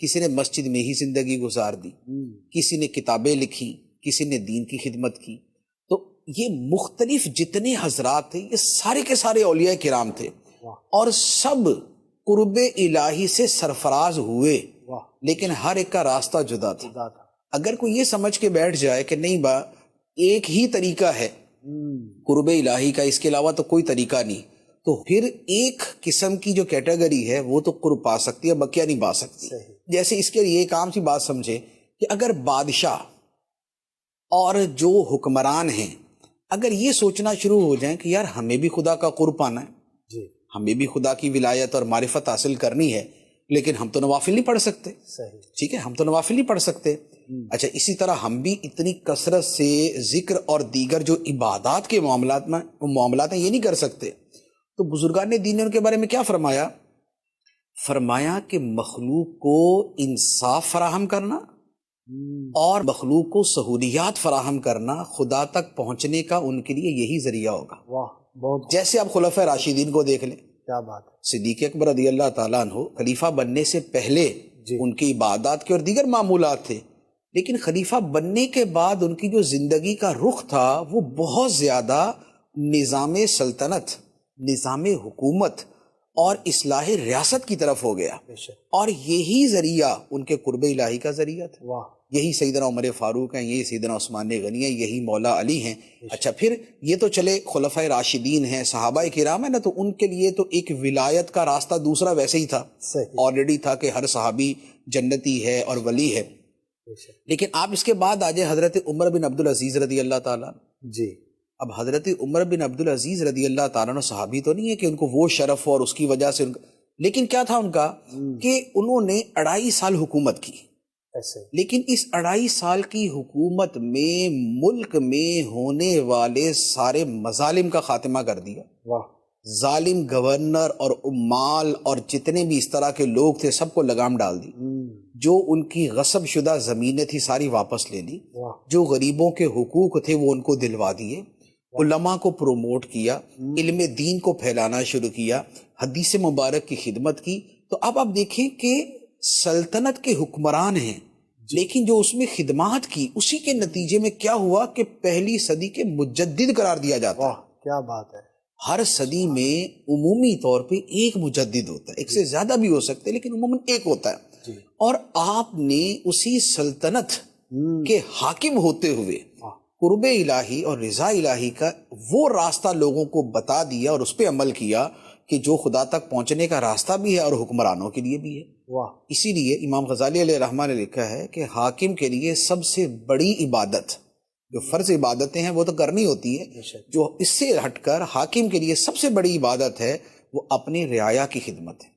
کسی نے مسجد میں ہی زندگی گزار دی، کسی نے کتابیں لکھی، کسی نے دین کی خدمت کی. تو یہ مختلف جتنے حضرات تھے یہ سارے کے سارے اولیاء کرام تھے اور سب قرب الہی سے سرفراز ہوئے، لیکن ہر ایک کا راستہ جدا تھا. اگر کوئی یہ سمجھ کے بیٹھ جائے کہ نہیں با ایک ہی طریقہ ہے قرب الہی کا، اس کے علاوہ تو کوئی طریقہ نہیں، تو پھر ایک قسم کی جو کیٹیگری ہے وہ تو قرب پا سکتی ہے، بقیہ نہیں پا سکتی. جیسے اس کے لیے ایک عام سی بات سمجھے کہ اگر بادشاہ اور جو حکمران ہیں اگر یہ سوچنا شروع ہو جائیں کہ یار ہمیں بھی خدا کا قرب پانا ہے، ہمیں بھی خدا کی ولایت اور معرفت حاصل کرنی ہے، لیکن ہم تو نوافل نہیں پڑھ سکتے. ٹھیک ہے، ہم تو نوافل نہیں پڑھ سکتے. اچھا، اسی طرح ہم بھی اتنی کثرت سے ذکر اور دیگر جو عبادات کے معاملات ہیں یہ نہیں کر سکتے. تو بزرگان دین نے ان کے بارے میں کیا فرمایا؟ فرمایا کہ مخلوق کو انصاف فراہم کرنا اور مخلوق کو سہولیات فراہم کرنا خدا تک پہنچنے کا ان کے لیے یہی ذریعہ ہوگا. بہت جیسے آپ خلفائے راشدین کو دیکھ لیں، کیا بات ہے. صدیق اکبر رضی اللہ تعالیٰ عنہ خلیفہ بننے سے پہلے ان کی عبادات کے اور دیگر معمولات تھے، لیکن خلیفہ بننے کے بعد ان کی جو زندگی کا رخ تھا وہ بہت زیادہ نظام سلطنت، نظام حکومت اور اصلاح ریاست کی طرف ہو گیا، اور یہی ذریعہ ان کے قرب الہی کا ذریعہ تھا. یہی سیدنا عمر فاروق ہیں، یہی سیدنا عثمان غنی ہیں، یہی مولا علی ہیں. اچھا، پھر یہ تو چلے خلفائے راشدین ہیں، صحابہ کرام ہیں نا، تو ان کے لیے تو ایک ولایت کا راستہ دوسرا ویسے ہی تھا، آلریڈی تھا کہ ہر صحابی جنتی ہے اور ولی ہے. لیکن آپ اس کے بعد آجائے حضرت عمر بن عبدالعزیز رضی اللہ تعالیٰ. اب حضرت عمر بن عبدالعزیز رضی اللہ تعالیٰ صحابی تو نہیں ہے کہ ان کو وہ شرف اور اس کی وجہ سے لیکن کیا تھا ان کا کہ انہوں نے 2.5 سال حکومت کی. لیکن اس 2.5 سال کی حکومت میں ملک میں ہونے والے سارے مظالم کا خاتمہ کر دیا. ظالم گورنر اور عمال اور جتنے بھی اس طرح کے لوگ تھے سب کو لگام ڈال دی. جو ان کی غصب شدہ زمینیں تھی ساری واپس لے لی. جو غریبوں کے حقوق تھے وہ ان کو دلوا دیے. علماء کو پروموٹ کیا، علم دین کو پھیلانا شروع کیا، حدیث مبارک کی خدمت کی. تو اب آپ دیکھیں کہ سلطنت کے حکمران ہیں، لیکن جو اس میں خدمات کی اسی کے نتیجے میں کیا ہوا کہ پہلی صدی کے مجدد قرار دیا جاتا ہے. کیا بات ہے. ہر صدی میں عمومی طور پہ ایک مجدد ہوتا ہے، ایک سے زیادہ بھی ہو سکتے لیکن عموماً ایک ہوتا ہے. اور آپ نے اسی سلطنت کے حاکم ہوتے ہوئے قرب الہی اور رضا الہی کا وہ راستہ لوگوں کو بتا دیا اور اس پہ عمل کیا کہ جو خدا تک پہنچنے کا راستہ بھی ہے اور حکمرانوں کے لیے بھی ہے. اسی لیے امام غزالی علیہ الرحمہ نے لکھا ہے کہ حاکم کے لیے سب سے بڑی عبادت، جو فرض عبادتیں ہیں وہ تو کرنی ہوتی ہے، جو اس سے ہٹ کر حاکم کے لیے سب سے بڑی عبادت ہے وہ اپنے رعایا کی خدمت ہے،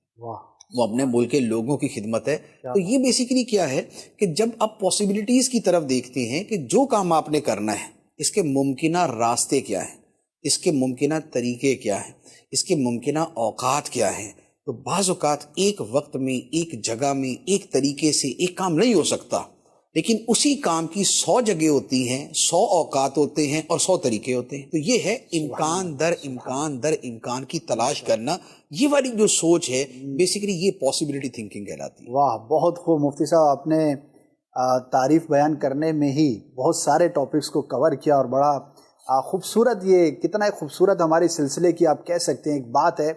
وہ اپنے ملک کے لوگوں کی خدمت ہے. تو یہ بیسیکلی کیا ہے کہ جب آپ پاسبلٹیز کی طرف دیکھتے ہیں کہ جو کام آپ نے کرنا ہے اس کے ممکنہ راستے کیا ہیں، اس کے ممکنہ طریقے کیا ہیں، اس کے ممکنہ اوقات کیا ہیں، تو بعض اوقات ایک وقت میں ایک جگہ میں ایک طریقے سے ایک کام نہیں ہو سکتا، لیکن اسی کام کی 100 جگہ ہوتی ہیں، 100 اوقات ہوتے ہیں اور 100 طریقے ہوتے ہیں. تو یہ ہے امکان در امکان در امکان کی تلاش کرنا. یہ والی جو سوچ ہے بیسیکلی یہ پاسبلٹی تھنکنگ کہلاتی ہے. واہ، بہت خوب مفتی صاحب، آپ نے تعریف بیان کرنے میں ہی بہت سارے ٹاپکس کو کور کیا اور بڑا خوبصورت، یہ کتنا خوبصورت ہمارے سلسلے کی آپ کہہ سکتے ہیں ایک بات ہے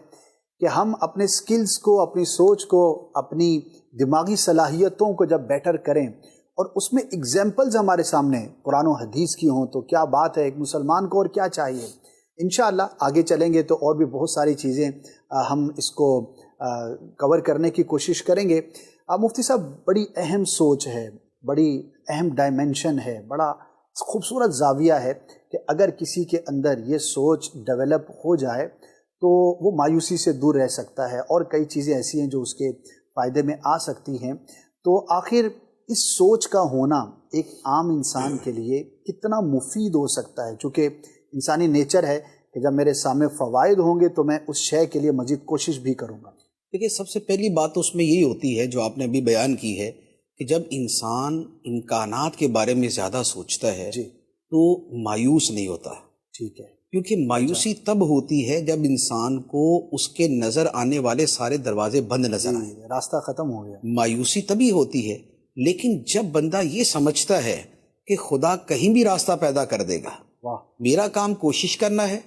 کہ ہم اپنے سکلز کو، اپنی سوچ کو، اپنی دماغی صلاحیتوں کو جب بیٹر کریں اور اس میں اگزامپلز ہمارے سامنے قرآن و حدیث کی ہوں تو کیا بات ہے. ایک مسلمان کو اور کیا چاہیے. انشاءاللہ آگے چلیں گے تو اور بھی بہت ساری چیزیں ہم اس کو کور کرنے کی کوشش کریں گے. مفتی صاحب، بڑی اہم سوچ ہے، بڑی اہم ڈائمنشن ہے، بڑا خوبصورت زاویہ ہے کہ اگر کسی کے اندر یہ سوچ ڈیولپ ہو جائے تو وہ مایوسی سے دور رہ سکتا ہے اور کئی چیزیں ایسی ہیں جو اس کے فائدے میں آ سکتی ہیں. تو آخر اس سوچ کا ہونا ایک عام انسان کے لیے کتنا مفید ہو سکتا ہے؟ چونکہ انسانی نیچر ہے کہ جب میرے سامنے فوائد ہوں گے تو میں اس شے کے لیے مزید کوشش بھی کروں گا. دیکھیے، سب سے پہلی بات تو اس میں یہی ہوتی ہے جو آپ نے ابھی بیان کی ہے کہ جب انسان امکانات کے بارے میں زیادہ سوچتا ہے تو مایوس نہیں ہوتا. ٹھیک ہے. کیونکہ مایوسی تب ہوتی ہے جب انسان کو اس کے نظر آنے والے سارے دروازے بند نظر آئیں. راستہ ختم ہو گیا. مایوسی تبھی ہوتی ہے، لیکن جب بندہ یہ سمجھتا ہے کہ خدا کہیں بھی راستہ پیدا کر دے گا، واہ. میرا کام کوشش کرنا ہے،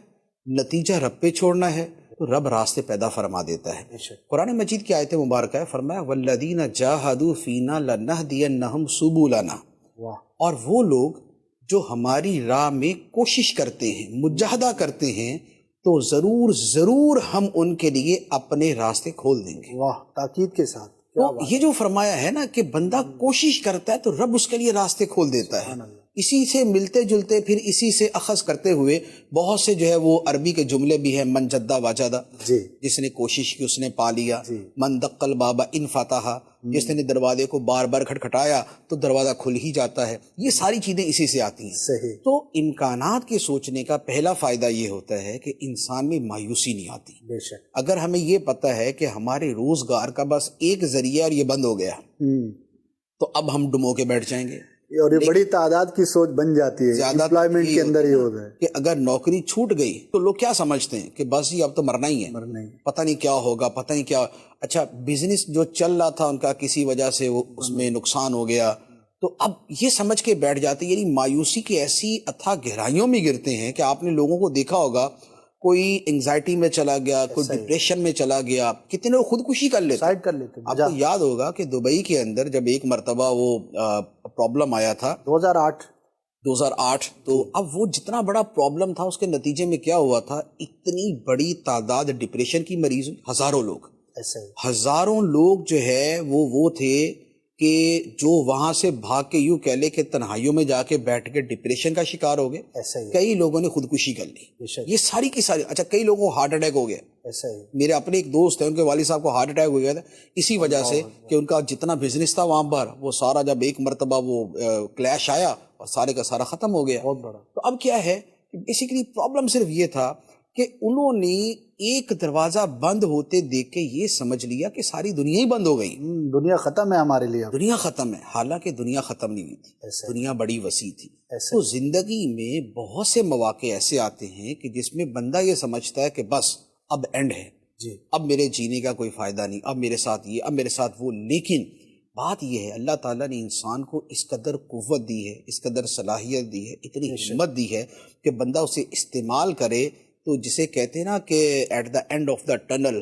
نتیجہ رب پہ چھوڑنا ہے، تو رب راستے پیدا فرما دیتا ہے. بے شک. قرآن مجید کی آیت مبارکہ ہے، فرمایا والذین جاہدوا فینا لنہدینہم سبلنا، واہ. اور وہ لوگ جو ہماری راہ میں کوشش کرتے ہیں، مجاہدہ کرتے ہیں، تو ضرور ہم ان کے لیے اپنے راستے کھول دیں گے. واہ، تاکید کے ساتھ. تو یہ جو فرمایا ہے نا کہ بندہ کوشش کرتا ہے تو رب اس کے لیے راستے کھول دیتا ہے. اسی سے ملتے جلتے پھر اسی سے اخذ کرتے ہوئے بہت سے جو ہے وہ عربی کے جملے بھی ہیں، من جدہ واجدہ، جی. جس نے کوشش کی اس نے پا لیا. جی. من دق الباب ان فتح، جس نے دروازے کو بار بار کھٹکھٹایا تو دروازہ کھل ہی جاتا ہے. یہ ساری چیزیں اسی سے آتی ہیں. صحیح. تو امکانات کے سوچنے کا پہلا فائدہ یہ ہوتا ہے کہ انسان میں مایوسی نہیں آتی. بے شک. اگر ہمیں یہ پتہ ہے کہ ہمارے روزگار کا بس ایک ذریعہ اور یہ بند ہو گیا، تو اب ہم ڈمو کے بیٹھ جائیں گے. اور یہ بڑی تعداد کی سوچ بن جاتی ہے امپلائمنٹ کے اندر ہی ہوتا ہے کہ اگر نوکری چھوٹ گئی تو لوگ کیا سمجھتے ہیں کہ بس یہ اب تو مرنا ہی ہے، پتہ نہیں کیا ہوگا، پتہ نہیں کیا. اچھا، بزنس جو چل رہا تھا ان کا کسی وجہ سے وہ اس میں نقصان ہو گیا، تو اب یہ سمجھ کے بیٹھ جاتے. یعنی مایوسی کی ایسی اتھا گہرائیوں میں گرتے ہیں کہ آپ نے لوگوں کو دیکھا ہوگا، کوئی انگزائٹی میں چلا گیا، کوئی ڈپریشن میں چلا گیا، کتنے لوگ خودکشی کر لیتے. آپ کو یاد ہوگا کہ دبئی کے اندر جب ایک مرتبہ وہ پرابلم آیا تھا 2008، تو اب وہ جتنا بڑا پرابلم تھا اس کے نتیجے میں کیا ہوا تھا، اتنی بڑی تعداد ڈپریشن کی مریض، ہزاروں لوگ جو ہے وہ تھے کہ جو وہاں سے بھاگ کے یوں کہہ لے کہ تنہائیوں میں جا کے بیٹھ کے ڈپریشن کا شکار ہو گئے. کئی لوگوں نے خودکشی کر لی. یہ ساری کی ساری. اچھا، کئی لوگوں کو ہارٹ اٹیک ہو گیا. میرے اپنے ایک دوست ہیں، ان کے والد صاحب کو ہارٹ اٹیک ہو گیا تھا اسی وجہ سے کہ ان کا جتنا بزنس تھا وہاں پر وہ سارا جب ایک مرتبہ وہ کلیش آیا اور سارے کا سارا ختم ہو گیا. تو اب کیا ہے کہ بیسیکلی پرابلم صرف یہ تھا کہ انہوں نے ایک دروازہ بند ہوتے دیکھ کے یہ سمجھ لیا کہ ساری دنیا ہی بند ہو گئی، دنیا ختم ہے ہمارے لیے، دنیا ختم ہے. حالانکہ دنیا ختم نہیں ہوئی تھی، دنیا بڑی وسیع تھی. تو زندگی میں بہت سے مواقع ایسے آتے ہیں کہ جس میں بندہ یہ سمجھتا ہے کہ بس اب اینڈ ہے، اب میرے جینے کا کوئی فائدہ نہیں، اب میرے ساتھ یہ، اب میرے ساتھ وہ. لیکن بات یہ ہے اللہ تعالیٰ نے انسان کو اس قدر قوت دی ہے، اس قدر صلاحیت دی ہے، اتنی ہمت دی ہے کہ بندہ اسے استعمال کرے. تو جسے کہتے ہیں نا کہ at the end of the tunnel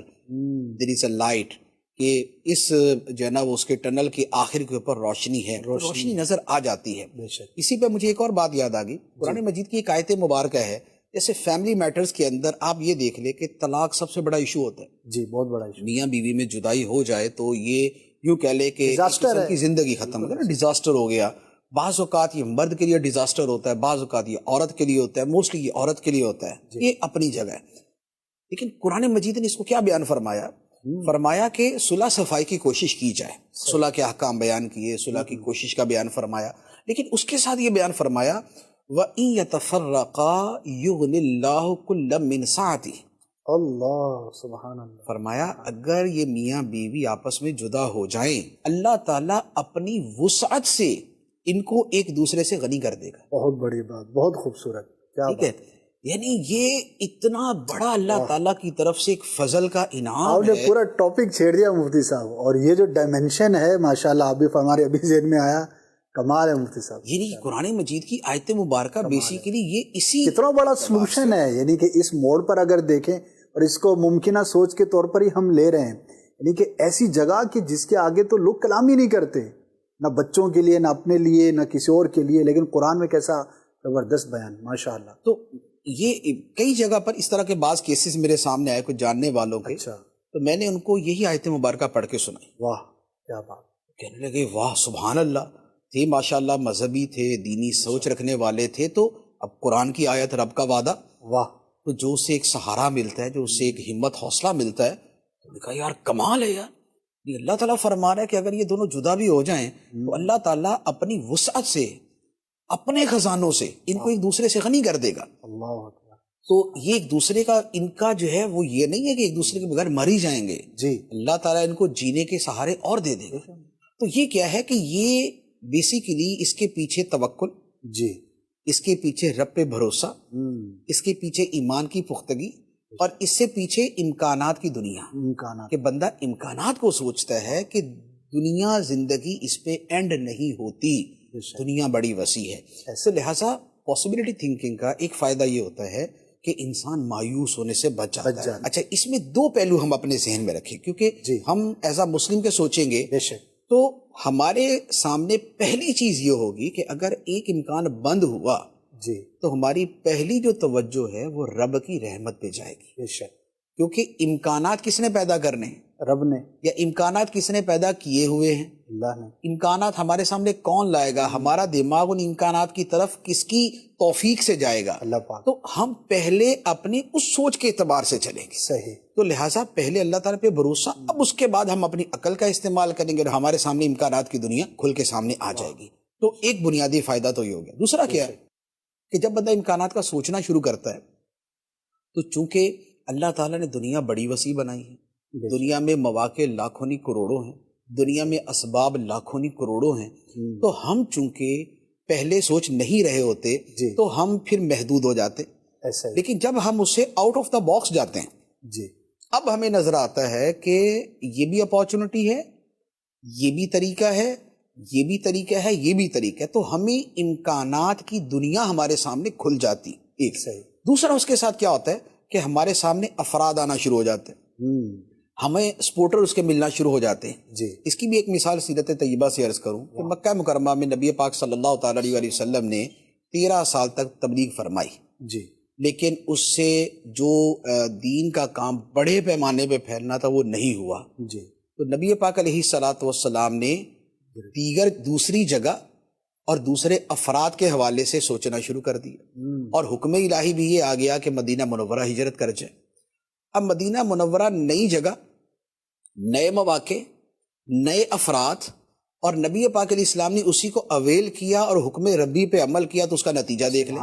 there is a light, کہ اس جو ہے نا وہ اس کے ٹنل کی آخر کے اوپر روشنی ہے، روشنی نظر آ جاتی ہے. اسی پہ مجھے ایک اور بات یاد آ گئی. قرآن مجید کی ایک آیت مبارکہ ہے، جیسے فیملی میٹرز کے اندر آپ یہ دیکھ لیں کہ طلاق سب سے بڑا ایشو ہوتا ہے. جی، بہت بڑا ایشو. میاں بیوی میں جدائی ہو جائے تو یہ یوں کہہ لے کہ کی زندگی ختم ہو گئی، ڈیزاسٹر ہو گیا. بعض اوقات یہ مرد کے لیے ڈیزاسٹر ہوتا ہے، بعض اوقات یہ عورت کے لیے ہوتا ہے، موسٹلی یہ عورت کے لیے ہوتا ہے. یہ اپنی جگہ ہے. لیکن قرآن مجید نے اس کو کیا بیان فرمایا؟ فرمایا کہ صلح صفائی کی کوشش کی جائے. صلح کے احکام بیان کیے، صلح کی کوشش کا بیان فرمایا. لیکن اس کے ساتھ یہ بیان فرمایا وَإِن يَتَفَرَّقَا يُغْنِ اللَّهُ كُلًّا مِّن سَعَتِهِ. اللہ سبحان اللہ. فرمایا اگر یہ میاں بیوی آپس میں جدا ہو جائیں، اللہ تعالیٰ اپنی وسعت سے ان کو ایک دوسرے سے غنی کر دے گا. بہت بڑی بات، بہت خوبصورت. ٹھیک ہے، یعنی یہ اتنا بڑا اللہ تعالیٰ کی طرف سے ایک فضل کا انعام ہے. آپ نے پورا ٹاپک چھیڑ دیا مفتی صاحب. اور یہ جو ڈائمنشن ہے ماشاءاللہ آپ بھی ہمارے ابھی ذہن میں آیا، کمال ہے مفتی صاحب. یعنی قرآن مجید کی آیت مبارکہ بیسیکلی یہ اسی کتنا بڑا سولوشن ہے. یعنی کہ اس موڑ پر اگر دیکھیں اور اس کو ممکنہ سوچ کے طور پر ہی ہم لے رہے ہیں، یعنی کہ ایسی جگہ کہ جس کے آگے تو لوگ کلام ہی نہیں کرتے، نہ بچوں کے لیے، نہ اپنے لیے، نہ کسی اور کے لیے. لیکن قرآن میں کیسا زبردست بیان ماشاءاللہ. تو یہ کئی جگہ پر اس طرح کے بعض کیسز میرے سامنے آئے کچھ جاننے والوں کے. تو میں نے ان کو یہی آیت مبارکہ پڑھ کے سنائی. واہ کیا بات. کہنے لگے واہ سبحان اللہ. تھے ماشاءاللہ مذہبی تھے، دینی سوچ رکھنے والے تھے. تو اب قرآن کی آیت، رب کا وعدہ، واہ. تو جو اس سے ایک سہارا ملتا ہے، جو اس سے ایک ہمت حوصلہ ملتا ہے، تو نے کہا یار کمال ہے یار. اللہ تعالیٰ فرما رہا ہے کہ اگر یہ دونوں جدا بھی ہو جائیں تو اللہ تعالیٰ اپنی وسعت سے، اپنے خزانوں سے ان کو ایک دوسرے سے غنی کر دے گا. اللہ. تو یہ ایک دوسرے کا، ان کا جو ہے وہ یہ نہیں ہے کہ ایک دوسرے کے بغیر مر ہی جائیں گے. جی، اللہ تعالیٰ ان کو جینے کے سہارے اور دے دے گا. تو یہ کیا ہے کہ یہ بیسیکلی اس کے پیچھے توکل، جی، اس کے پیچھے رب پہ بھروسہ، اس کے پیچھے ایمان کی پختگی، اور اس سے پیچھے امکانات کی دنیا، کہ بندہ امکانات کو سوچتا ہے کہ دنیا زندگی اس پہ اینڈ نہیں ہوتی، دنیا بڑی وسیع ہے. تو لہٰذا پاسبلٹی تھنکنگ کا ایک فائدہ یہ ہوتا ہے کہ انسان مایوس ہونے سے بچ جاتا ہے. اچھا، اس میں دو پہلو ہم اپنے ذہن میں رکھیں، کیونکہ ہم ایز اے مسلم کے سوچیں گے تو ہمارے سامنے پہلی چیز یہ ہوگی کہ اگر ایک امکان بند ہوا تو ہماری پہلی جو توجہ ہے وہ رب کی رحمت پہ جائے گی. کیونکہ امکانات کس نے پیدا کرنے ہیں؟ رب نے. یا امکانات کس نے پیدا کیے ہوئے ہیں؟ اللہ نے. امکانات ہمارے سامنے کون لائے گا؟ ہمارا دماغ ان امکانات کی طرف کس کی توفیق سے جائے گا؟ اللہ پاک. تو ہم پہلے اپنی اس سوچ کے اعتبار سے چلیں گے. صحیح. تو لہٰذا پہلے اللہ تعالیٰ پہ بھروسہ، اب اس کے بعد ہم اپنی عقل کا استعمال کریں گے اور ہمارے سامنے امکانات کی دنیا کھل کے سامنے آ جائے گی. تو ایک بنیادی فائدہ تو یہ ہو گیا. دوسرا کیا ہے کہ جب بندہ امکانات کا سوچنا شروع کرتا ہے تو چونکہ اللہ تعالیٰ نے دنیا بڑی وسیع بنائی ہے، دنیا میں مواقع لاکھوں نہیں کروڑوں ہیں، دنیا میں اسباب لاکھوں نہیں کروڑوں ہیں، تو ہم چونکہ پہلے سوچ نہیں رہے ہوتے تو ہم پھر محدود ہو جاتے. لیکن جب ہم اس سے آؤٹ آف دا باکس جاتے ہیں اب ہمیں نظر آتا ہے کہ یہ بھی اپارچونٹی ہے، یہ بھی طریقہ ہے، یہ بھی طریقہ ہے، یہ بھی طریقہ ہے، تو ہمیں امکانات کی دنیا ہمارے سامنے کھل جاتی. ایک دوسرا اس کے ساتھ کیا ہوتا ہے کہ ہمارے سامنے افراد آنا شروع ہو جاتے ہیں، ہمیں سپورٹر اس کے ملنا شروع ہو جاتے ہیں. اس کی بھی ایک مثال سیرت طیبہ سے عرض کروں کہ مکہ مکرمہ میں نبی پاک صلی اللہ تعالی علیہ وسلم نے 13 سال تک تبلیغ فرمائی، لیکن اس سے جو دین کا کام بڑے پیمانے پہ پھیلنا تھا وہ نہیں ہوا. تو نبی پاک علیہ الصلوۃ والسلام نے دیگر دوسری جگہ اور دوسرے افراد کے حوالے سے سوچنا شروع کر دیا، اور حکم الہی بھی یہ آ گیا کہ مدینہ منورہ ہجرت کر جائے. اب مدینہ منورہ نئی جگہ، نئے مواقع، نئے افراد، اور نبی پاک علیہ السلام نے اسی کو اویل کیا اور حکم ربی پہ عمل کیا. تو اس کا نتیجہ دیکھ لیں،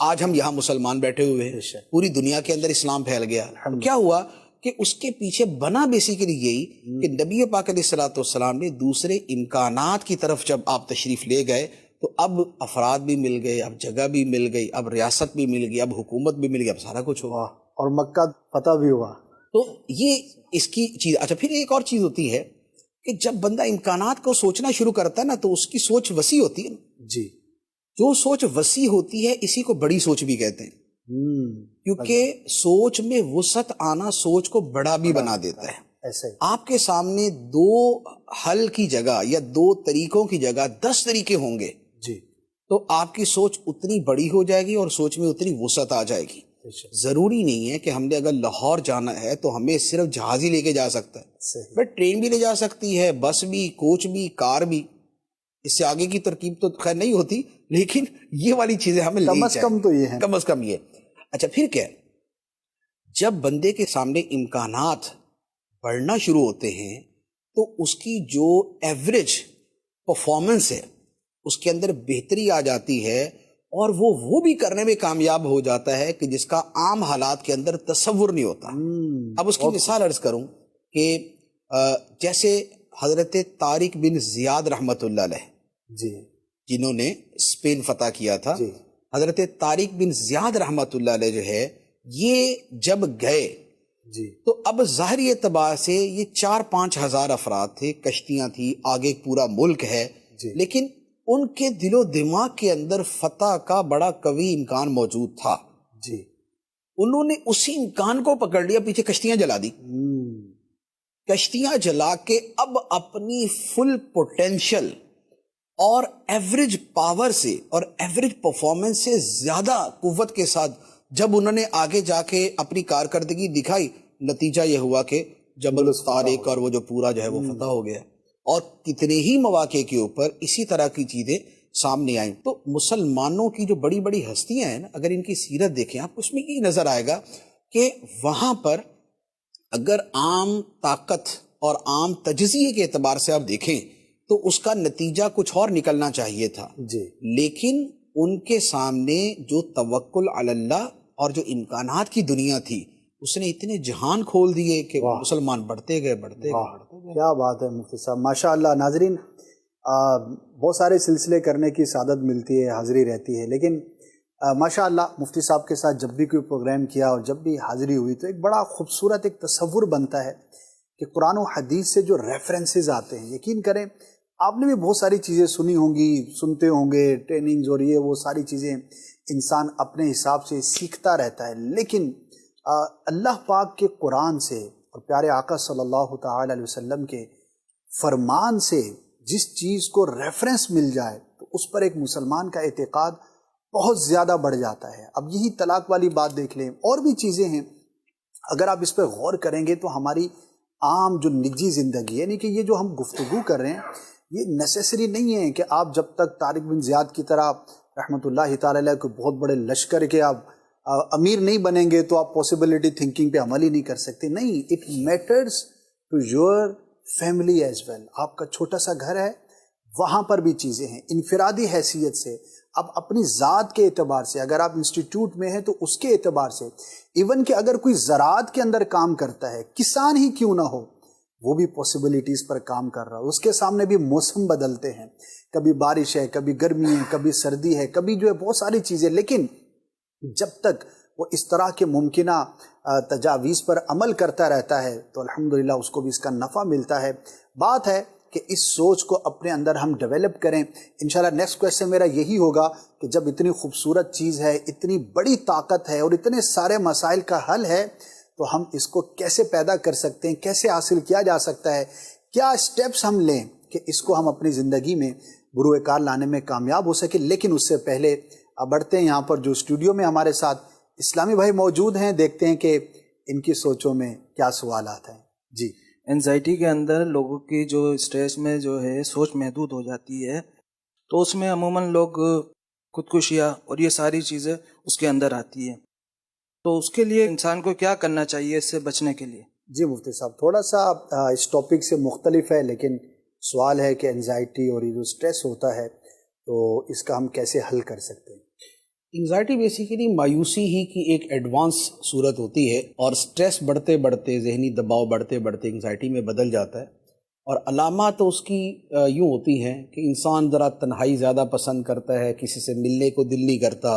آج ہم یہاں مسلمان بیٹھے ہوئے ہیں، پوری دنیا کے اندر اسلام پھیل گیا. کیا ہوا کہ اس کے پیچھے بنا بیسیکلی یہی کہ نبی پاک علیہ الصلوۃ والسلام نے دوسرے امکانات کی طرف جب آپ تشریف لے گئے تو اب افراد بھی مل گئے، اب جگہ بھی مل گئی، اب ریاست بھی مل گئی، اب حکومت بھی مل گئی، اب سارا کچھ ہوا اور مکہ فتح بھی ہوا. تو یہ اس کی چیز. اچھا، پھر ایک اور چیز ہوتی ہے کہ جب بندہ امکانات کو سوچنا شروع کرتا ہے نا تو اس کی سوچ وسیع ہوتی ہے. جو سوچ وسیع ہوتی ہے اسی کو بڑی سوچ بھی کہتے ہیں، کیونکہ سوچ میں وسعت آنا سوچ کو بڑا بھی بنا دیتا ہے. آپ کے سامنے 2 حل کی جگہ یا 2 طریقوں کی جگہ 10 طریقے ہوں گے تو آپ کی سوچ اتنی بڑی ہو جائے گی اور سوچ میں اتنی وسعت آ جائے گی. ضروری نہیں ہے کہ ہم نے اگر لاہور جانا ہے تو ہمیں صرف جہاز ہی لے کے جا سکتا ہے، بٹ ٹرین بھی لے جا سکتی ہے، بس بھی، کوچ بھی، کار بھی. اس سے آگے کی ترکیب تو خیر نہیں ہوتی، لیکن یہ والی چیزیں ہمیں کم از کم تو یہ ہے، کم از کم یہ. اچھا، پھر کیا ہے جب بندے کے سامنے امکانات بڑھنا شروع ہوتے ہیں تو اس کی جو ایوریج پرفارمنس ہے اس کے اندر بہتری آ جاتی ہے، اور وہ بھی کرنے میں کامیاب ہو جاتا ہے کہ جس کا عام حالات کے اندر تصور نہیں ہوتا. اب اس کی مثال عرض کروں کہ جیسے حضرت طارق بن زیاد رحمۃ اللہ علیہ جنہوں نے اسپین فتح کیا تھا، حضرت طارق بن زیاد رحمۃ اللہ علیہ جو ہے یہ جب گئے تو اب ظاہری اعتبار سے یہ 4-5 ہزار افراد تھے، کشتیاں تھی، آگے پورا ملک ہے، لیکن ان کے دل و دماغ کے اندر فتح کا بڑا قوی امکان موجود تھا. انہوں نے اسی امکان کو پکڑ لیا، پیچھے کشتیاں جلا دی. کشتیاں جلا کے اب اپنی فل پوٹینشل اور ایوریج پاور سے اور ایوریج پرفارمنس سے زیادہ قوت کے ساتھ جب انہوں نے آگے جا کے اپنی کارکردگی دکھائی، نتیجہ یہ ہوا کہ جبل الطارق اور وہ جو پورا جو ہے وہ فتح ہو گیا. اور کتنے ہی مواقع کے اوپر اسی طرح کی چیزیں سامنے آئیں. تو مسلمانوں کی جو بڑی بڑی ہستیاں ہیں نا، اگر ان کی سیرت دیکھیں آپ کو اس میں یہ نظر آئے گا کہ وہاں پر اگر عام طاقت اور عام تجزیے کے اعتبار سے آپ دیکھیں تو اس کا نتیجہ کچھ اور نکلنا چاہیے تھا، لیکن ان کے سامنے جو توکل علی اللہ اور جو امکانات کی دنیا تھی اس نے اتنے جہان کھول دیے کہ مسلمان بڑھتے گئے. کیا بات ہے مفتی صاحب، ماشاء اللہ. ناظرین، بہت سارے سلسلے کرنے کی سعادت ملتی ہے، حاضری رہتی ہے، لیکن ماشاء اللہ مفتی صاحب کے ساتھ جب بھی کوئی پروگرام کیا اور جب بھی حاضری ہوئی تو ایک بڑا خوبصورت ایک تصور بنتا ہے کہ قرآن و حدیث سے جو ریفرنسز آتے ہیں، یقین کریں آپ نے بھی بہت ساری چیزیں سنی ہوں گی، سنتے ہوں گے، ٹریننگز اور یہ وہ ساری چیزیں انسان اپنے حساب سے سیکھتا رہتا ہے، لیکن اللہ پاک کے قرآن سے اور پیارے آقا صلی اللہ تعالی علیہ وسلم کے فرمان سے جس چیز کو ریفرنس مل جائے تو اس پر ایک مسلمان کا اعتقاد بہت زیادہ بڑھ جاتا ہے۔ اب یہی طلاق والی بات دیکھ لیں، اور بھی چیزیں ہیں، اگر آپ اس پہ غور کریں گے تو ہماری عام جو نجی زندگی یعنی کہ یہ جو ہم گفتگو کر رہے ہیں یہ نیسیسری نہیں ہے کہ آپ جب تک طارق بن زیاد کی طرح رحمۃ اللہ تعالی علیہ کو بہت بڑے لشکر کے آپ امیر نہیں بنیں گے تو آپ پاسبلٹی تھنکنگ پہ عمل ہی نہیں کر سکتے۔ نہیں، it matters to your family as well. آپ کا چھوٹا سا گھر ہے، وہاں پر بھی چیزیں ہیں، انفرادی حیثیت سے، اب اپنی ذات کے اعتبار سے، اگر آپ انسٹیٹیوٹ میں ہیں تو اس کے اعتبار سے، ایون کہ اگر کوئی زراعت کے اندر کام کرتا ہے، کسان ہی کیوں نہ ہو، وہ بھی پاسبلٹیز پر کام کر رہا ہے، اس کے سامنے بھی موسم بدلتے ہیں، کبھی بارش ہے، کبھی گرمی ہے، کبھی سردی ہے، کبھی جو ہے بہت ساری چیزیں، لیکن جب تک وہ اس طرح کے ممکنہ تجاویز پر عمل کرتا رہتا ہے تو الحمدللہ اس کو بھی اس کا نفع ملتا ہے۔ بات ہے کہ اس سوچ کو اپنے اندر ہم ڈیولپ کریں۔ انشاءاللہ نیکسٹ کویسچن میرا یہی ہوگا کہ جب اتنی خوبصورت چیز ہے، اتنی بڑی طاقت ہے اور اتنے سارے مسائل کا حل ہے تو ہم اس کو کیسے پیدا کر سکتے ہیں، کیسے حاصل کیا جا سکتا ہے، کیا اسٹیپس ہم لیں کہ اس کو ہم اپنی زندگی میں بروئے کار لانے میں کامیاب ہو سکے۔ لیکن اس سے پہلے بڑھتے ہیں، یہاں پر جو اسٹوڈیو میں ہمارے ساتھ اسلامی بھائی موجود ہیں، دیکھتے ہیں کہ ان کی سوچوں میں کیا سوالات ہیں۔ جی، انزائٹی کے اندر لوگوں کی جو اسٹریس میں جو ہے سوچ محدود ہو جاتی ہے، تو اس میں عموماً لوگ خودکشیاں اور یہ ساری چیزیں اس کے اندر آتی ہیں، تو اس کے لیے انسان کو کیا کرنا چاہیے اس سے بچنے کے لیے؟ جی مفتی صاحب، تھوڑا سا اس ٹاپک سے مختلف ہے، لیکن سوال ہے کہ انزائٹی اور یہ جو اسٹریس ہوتا ہے تو اس کا ہم کیسے حل کر سکتے ہیں؟ انگزائٹی بیسیکلی مایوسی ہی کی ایک ایڈوانس صورت ہوتی ہے، اور سٹریس بڑھتے بڑھتے، ذہنی دباؤ بڑھتے بڑھتے انگزائٹی میں بدل جاتا ہے، اور علامات تو اس کی یوں ہوتی ہیں کہ انسان ذرا تنہائی زیادہ پسند کرتا ہے، کسی سے ملنے کو دل نہیں کرتا،